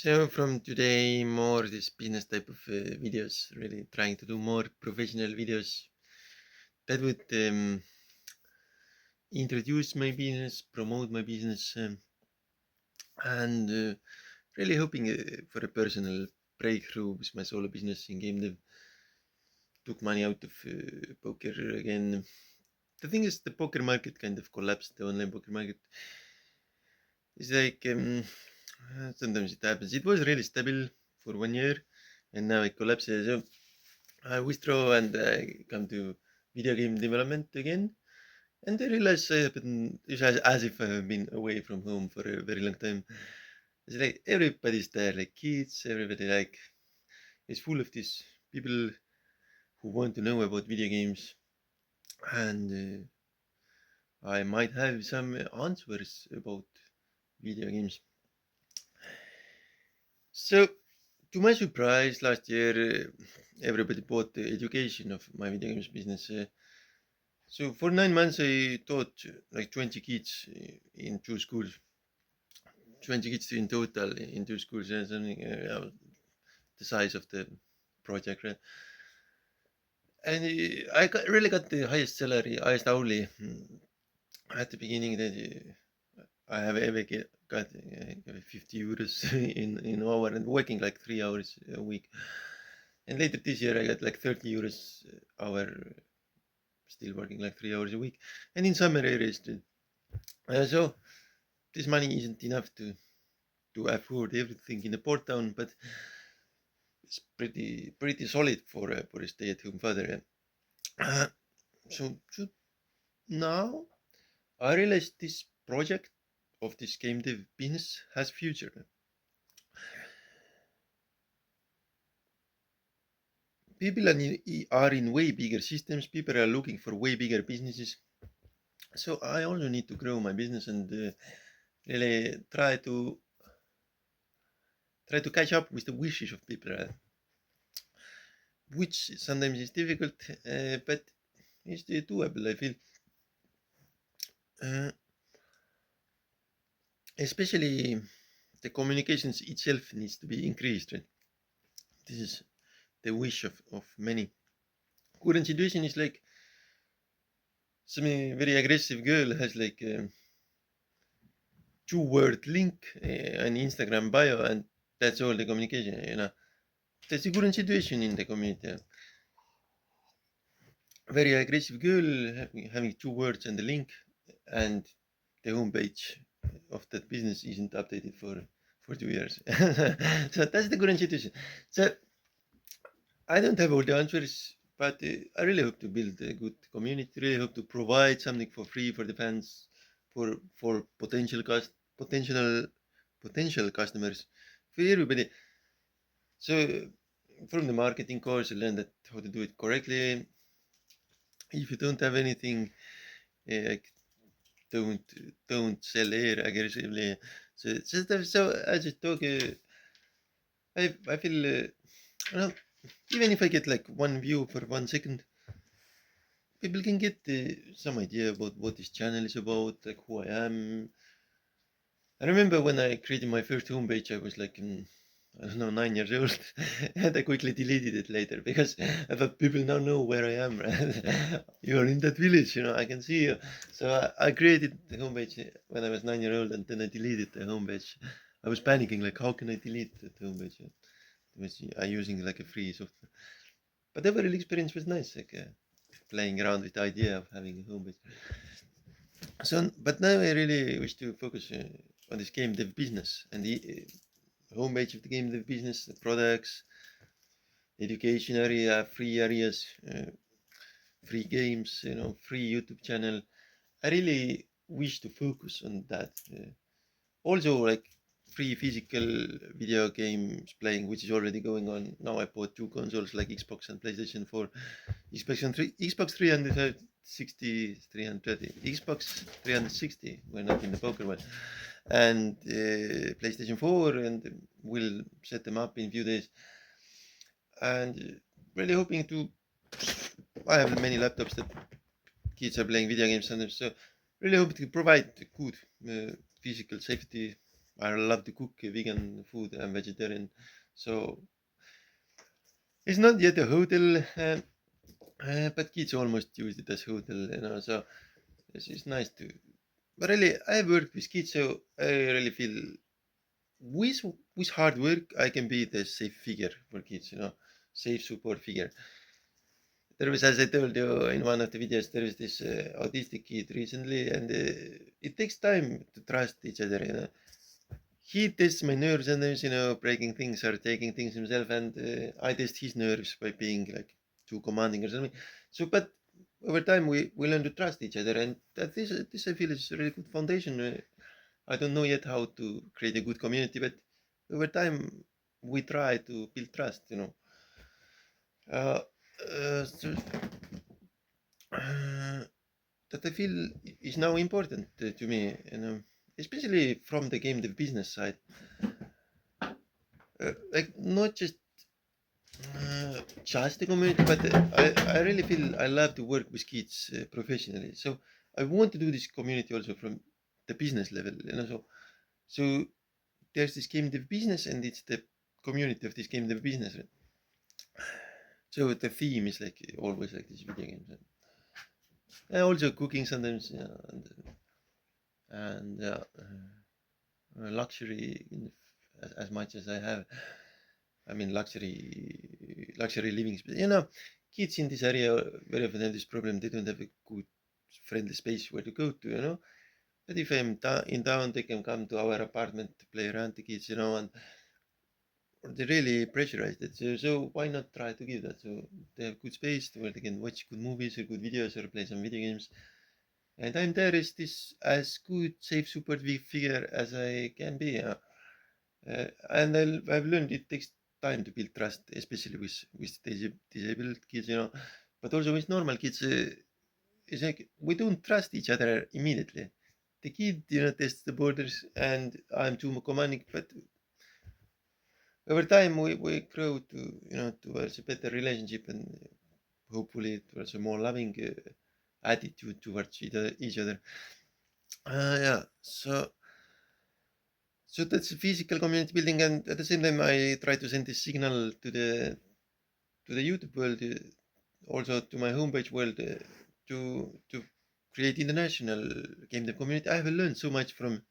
So from today, more this business type of videos, really trying to do more professional videos that would introduce my business, promote my business, and really hoping for a personal breakthrough with my solo business in game dev. Took money out of poker again. The thing is, the poker market kind of collapsed. The online poker market is like sometimes it happens. It was really stable for 1 year, and now it collapses. So I withdraw and I come to video game development again. And I realize it's as if I've been away from home for a very long time. It's like everybody's there, like kids, everybody like is full of these people who want to know about video games, and I might have some answers about video games. So, to my surprise, last year everybody bought the education of my video games business. So for 9 months, I taught like 20 kids in two schools. 20 kids in total in two schools, and something the size of the project, right? And really got the highest salary, highest hourly at the beginning that I have ever got 50 euros in hour and working like 3 hours a week. And later this year, I got like 30 euros hour, still working like 3 hours a week. And in summer, I raised it. So this money isn't enough to afford everything in the port town, but it's pretty solid for a stay-at-home father. Yeah. So now I realize this project of this game dev business has future. People are in way bigger systems. People are looking for way bigger businesses. So I also need to grow my business and really try to catch up with the wishes of people, which sometimes is difficult, but it's doable. I feel, uh, especially the communications itself needs to be increased. Right? This is the wish of many. Current situation is like some very aggressive girl has like a two-word link an Instagram bio, and that's all the communication. That's the current situation in the community. Very aggressive girl having two words and the link, and the homepage of that business isn't updated for 2 years. So that's the current situation. So I don't have all the answers, but I really hope to build a good community. Really hope to provide something for free for the fans, for potential potential customers, for everybody. So from the marketing course, I learned that how to do it correctly. If you don't have anything, like don't don't sell air aggressively. So I just talk. I feel well, even if I get like one view for 1 second, people can get some idea about what this channel is about, like who I am. I remember when I created my first homepage, I was like, I don't know, 9 years old, and I quickly deleted it later because I thought people now know where I am. Right? You're in that village, I can see you. So I created the homepage when I was 9 years old, and then I deleted the homepage. I was panicking, like, how can I delete the homepage? I using like a free software, but the overall experience was nice, like playing around with the idea of having a homepage. So, but now I really wish to focus on this game dev business and the homepage of the game dev business, the products, education area, free areas, free games, free YouTube channel. I really wish to focus on that. Also, like free physical video games playing, which is already going on. Now I bought two consoles like Xbox and PlayStation 4. Xbox 360, 330, Xbox 360. We're not in the poker one, and PlayStation 4, and we'll set them up in a few days. And really hoping to. I have many laptops that kids are playing video games on them, so really hope to provide good physical safety I love to cook vegan food. I'm vegetarian, so it's not yet a hotel, but kids almost use it as hotel, So it's nice to. But really, I work with kids, so I really feel with with hard work, I can be the safe figure for kids, safe support figure. There was, as I told you in one of the videos, there was this autistic kid recently, and it takes time to trust each other. He tests my nerves sometimes, breaking things or taking things himself, and I test his nerves by being like too commanding or something. So, but over time, we learn to trust each other, and this I feel is a really good foundation. I don't know yet how to create a good community, but over time, we try to build trust. Uh, so, that I feel is now important to me, especially from the game dev business side. Like not just the community, but I really feel I love to work with kids professionally. So I want to do this community also from the business level, So there's this game dev business, and it's the community of this game dev business. Right? So the theme is like always like this video games, and also cooking sometimes, and luxury as much as I have. I mean, luxury living. Kids in this area very often have this problem. They don't have a good friendly space where to go to. But if I'm in town, they can come to our apartment to play around the kids, and they really pressurized it. So why not try to give that? So they have good space where they can watch good movies or good videos or play some video games. And I'm there as this as good safe support figure as I can be. And I've learned it takes time to build trust, especially with disabled kids. But also with normal kids, it's like we don't trust each other immediately. The kid, tests the borders, and I'm too commanding. But over time, we grow towards a better relationship, and hopefully towards a more loving attitude towards each other. Yeah. So that's physical community building, and at the same time, I try to send this signal to the YouTube world, also to my homepage world, to create international game dev community. I have learned so much from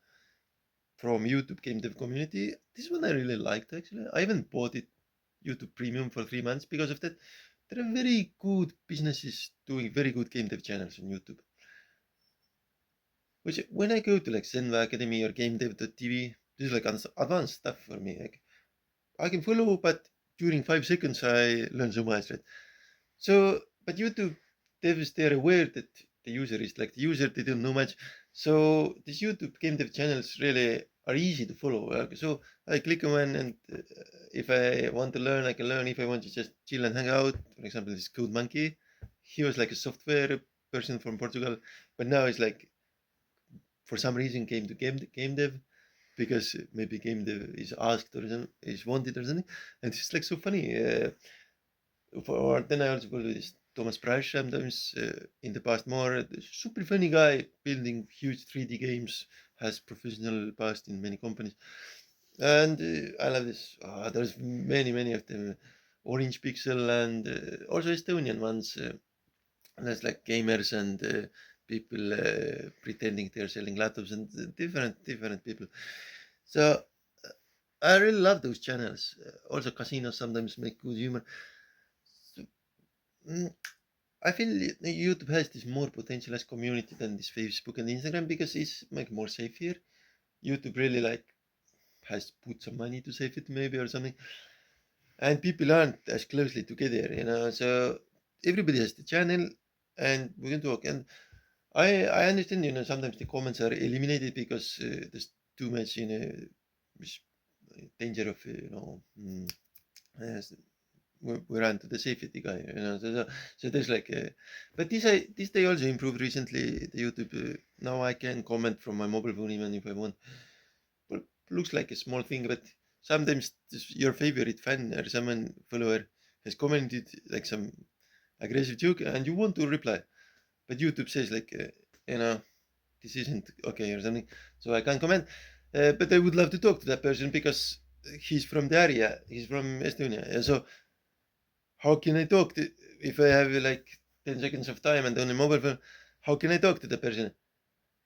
YouTube game dev community. This one I really liked actually. I even bought it YouTube Premium for 3 months because of that. There are very good businesses doing very good game dev channels on YouTube. Which when I go to like Zenva Academy or GameDev.tv, this is like advanced stuff for me. Like I can follow, but during 5 seconds I learn so much, right? So, but YouTube devs, they're aware that the user is like the user, they don't know much. So these YouTube game dev channels really are easy to follow. So I click on one, and if I want to learn, I can learn. If I want to just chill and hang out, for example, this Code Monkey, he was like a software person from Portugal, but now he's like, for some reason, came to game dev because maybe game dev is asked or is wanted or something, and it's like so funny. Or then I also follow this Thomas Prash sometimes in the past more. Super funny guy building huge 3D games, has professional past in many companies. And I love this. There's many of them. Orange Pixel and also Estonian ones. There's like gamers and people pretending they're selling laptops and different people. So I really love those channels. Also, casinos sometimes make good humor. So, mm, I feel YouTube has this more potential as community than this Facebook and Instagram because it's like more safe here. YouTube really like has put some money to save it maybe or something, and people aren't as closely together. So everybody has the channel, and we can talk. And I understand, sometimes the comments are eliminated because there's too much, danger of, yes, we ran to the safety guy. So there's like, but this they also improved recently. The YouTube now I can comment from my mobile phone even if I want. Well, looks like a small thing, but sometimes your favorite fan or someone follower has commented like some aggressive joke, and you want to reply, but YouTube says like, you know, this isn't okay or something, so I can't comment. But I would love to talk to that person because he's from the area. He's from Estonia. So how can I talk to if I have like 10 seconds of time and on a mobile phone? How can I talk to the person?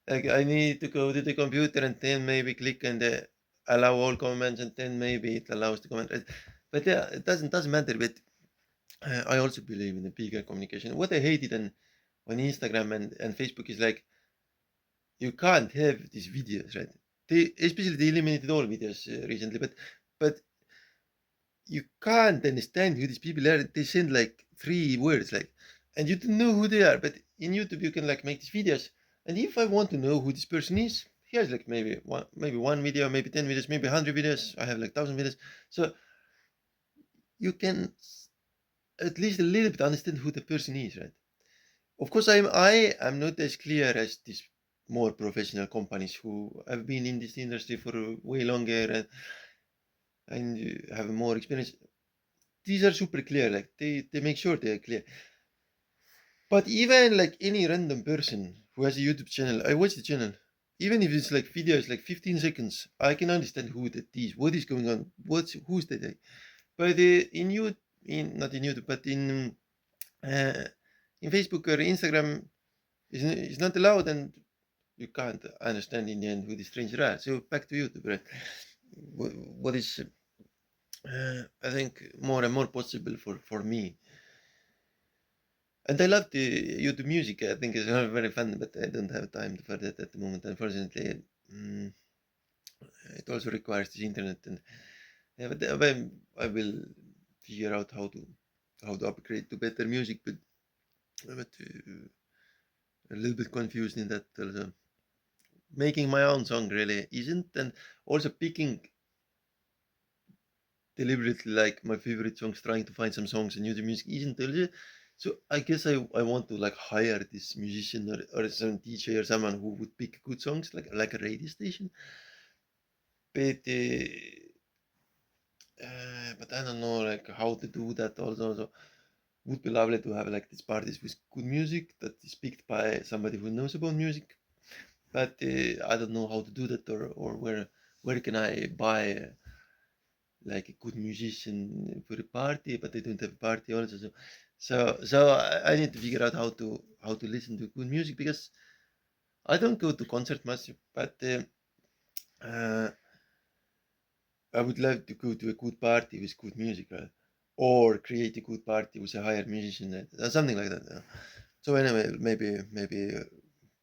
Like I need to go to the computer and then maybe click and allow all comments and then maybe it allows the comment. But yeah, it doesn't matter. But I also believe in the bigger communication. What I hated on Instagram and Facebook is like you can't have these videos, right? They eliminated all videos recently, but you can't understand who these people are. They send like 3 words, like, and you don't know who they are. But in YouTube, you can like make these videos. And if I want to know who this person is, here's like maybe one video, maybe 10 videos, maybe 100 videos. I have like 1,000 videos, so you can at least a little bit understand who the person is, right? Of course, I am not as clear as these more professional companies who have been in this industry for way longer and have more experience. These are super clear, like they make sure they are clear. But even like any random person who has a YouTube channel, I watch the channel. Even if it's like videos like 15 seconds, I can understand who that is, what is going on, who's that guy. But in you in not in YouTube, but uh, in Facebook or Instagram, is not allowed, and you can't understand in the end who the stranger are. So back to YouTube, right? What is I think more and more possible for me. And I love the YouTube music. I think it's very fun, but I don't have time for that at the moment. Unfortunately, mm, it also requires this internet, and yeah, but I will figure out how to upgrade to better music. But a little bit confused in that also. Making my own song really isn't, and also picking deliberately like my favorite songs, trying to find some songs and YouTube music isn't really. So I guess I want to like hire this musician or some DJ or someone who would pick good songs like a radio station. But I don't know like how to do that also. So would be lovely to have like these parties with good music that is picked by somebody who knows about music. But I don't know how to do that or where can I buy like a good musician for a party, but I don't have a party also. So I need to figure out how to listen to good music because I don't go to concert much, but uh, I would love to go to a good party with good music, right? Or create a good party with a hired musician, something like that. So anyway, maybe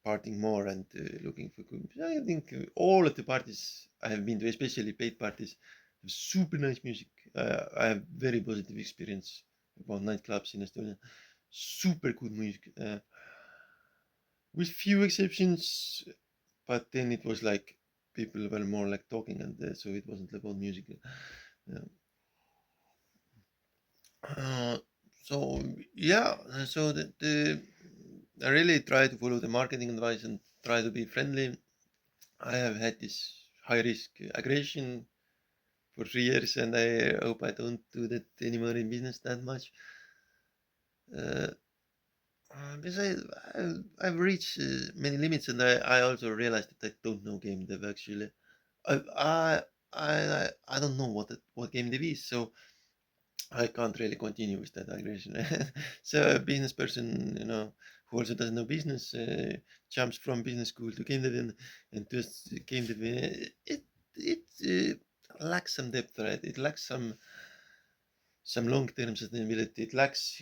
partying more and looking for good. I think all of the parties I have been to, especially paid parties, have super nice music. I have very positive experience about nightclubs in Estonia. Super good music, with few exceptions. But then it was like people were more like talking, and so it wasn't about music. Uh, Uh, so yeah, so I really try to follow the marketing advice and try to be friendly. I have had this high risk aggression for 3 years, and I hope I don't do that anymore in business that much. Uh, because I've reached many limits, and I also realized that I don't know game dev actually. I I I don't know what game dev is, so I can't really continue with that aggression. So a business person, who also doesn't know business, jumps from business school to game dev and just game dev. It lacks some depth, right? It lacks some long-term sustainability. It lacks,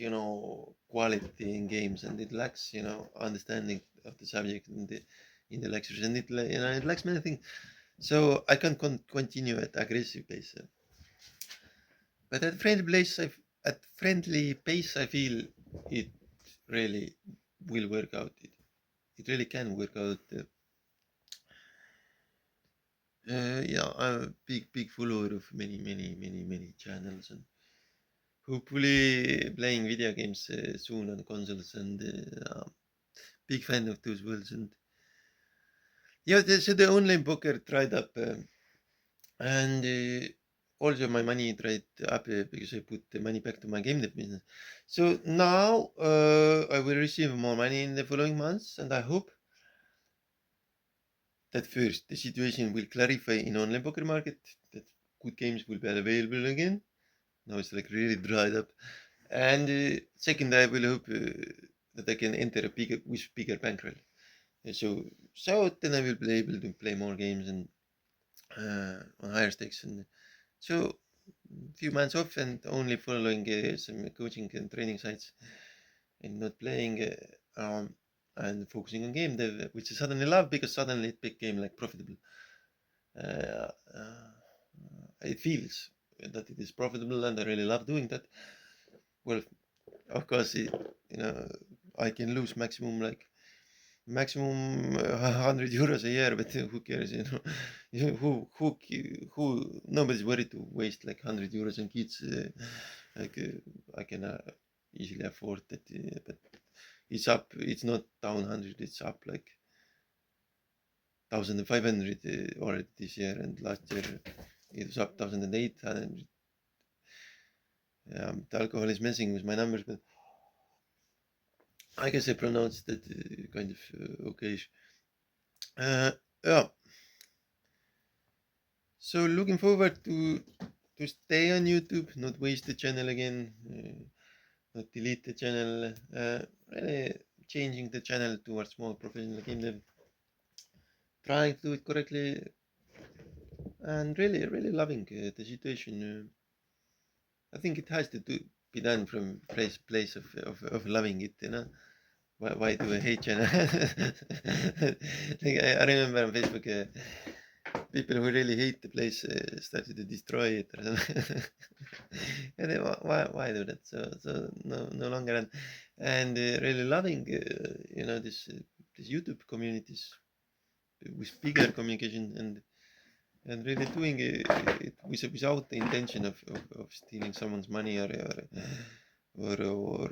quality in games, and it lacks, understanding of the subject in the lectures, and it lacks many things. So I can't continue at aggressive pace. But at friendly pace, I feel it really will work out. It really can work out. Yeah, I'm a big follower of many channels, and hopefully playing video games soon on consoles, and big fan of those worlds. And yeah, so the online poker tried up, and also my money tried up because I put the money back to my game dev business. So now I will receive more money in the following months, and I hope that first the situation will clarify in online poker market, that good games will be available again. Now it's like really dried up. And second, I will hope that I can enter a bigger bankroll. So then I will be able to play more games and on higher stakes. And so few months off and only following some coaching and training sites and not playing and focusing on game dev, which I suddenly love because suddenly it became like profitable. Uh, uh, it feels that it is profitable and I really love doing that. Well, of course, I can lose maximum 100 euros a year, but who cares, you know? Nobody's worried to waste like 100 euros on kids. Like I can easily afford that, but it's up. It's not down 100. It's up like 1,500 already this year, and last year it was up 1,800. The alcohol is messing with my numbers, but I guess I pronounced that kind of okay. Yeah. So looking forward to stay on YouTube, not waste the channel again, not delete the channel. Really changing the channel towards more professional game dev, trying to do it correctly, and really loving the situation. I think it has to be done from place of loving it, you know. Why do I hate China? Like, I remember on Facebook, people who really hate the place started to destroy it or something. And then why do that? So no longer, and really loving, this YouTube communities with bigger communication and really doing it without the intention of stealing someone's money or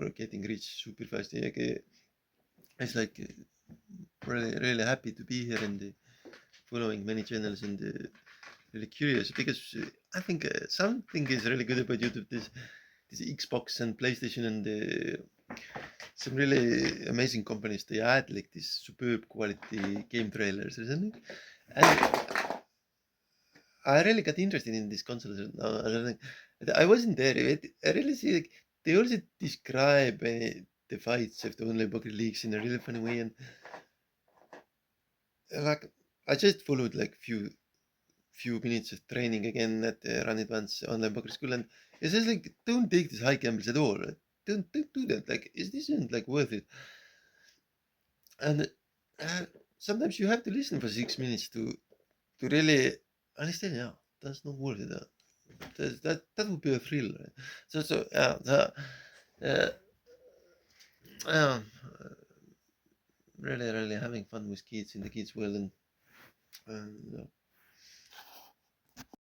getting rich super fast. Like, it's like really happy to be here and following many channels and really curious because I think something is really good about YouTube. This Xbox and PlayStation and some really amazing companies. They add like this superb quality game trailers or something, and I really got interested in these consoles. I wasn't there. I really see like they also describe the fights of the online poker leagues in a really funny way, and like I just followed like few minutes of training again at the Run Advance online poker school, and it's just like don't take these high gambles at all. Right? Don't do that. Like is this isn't like worth it? And uh, sometimes you have to listen for 6 minutes to really understand. Yeah, that's not worth it. That would be a thrill. Right? Uh, uh, really having fun with kids in the kids world and